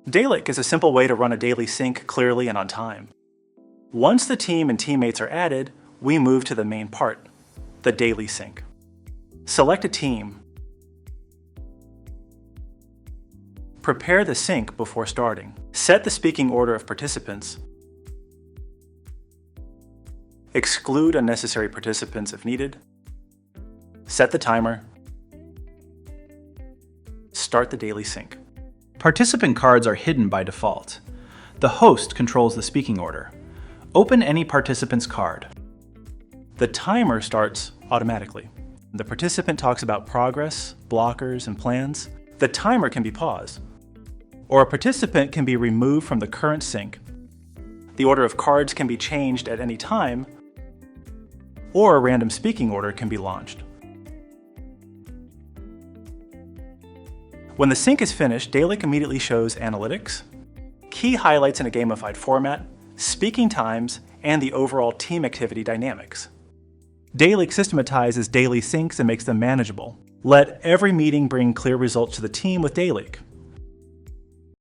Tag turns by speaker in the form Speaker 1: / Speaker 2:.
Speaker 1: Daylik is a simple way to run a daily sync clearly and on time. Once the team and teammates are added, we move to the main part, the daily sync. Select a team. Prepare the sync before starting. Set the speaking order of participants. Exclude unnecessary participants if needed. Set the timer. Start the daily sync.
Speaker 2: Participant cards are hidden by default. The host controls the speaking order. Open any participant's card.
Speaker 1: The timer starts automatically. The participant talks about progress, blockers, and plans. The timer can be paused, or a participant can be removed from the current sync. The order of cards can be changed at any time, or a random speaking order can be launched. When the sync is finished, Daylik immediately shows analytics, key highlights in a gamified format, speaking times, and the overall team activity dynamics. Daylik systematizes daily syncs and makes them manageable. Let every meeting bring clear results to the team with Daylik.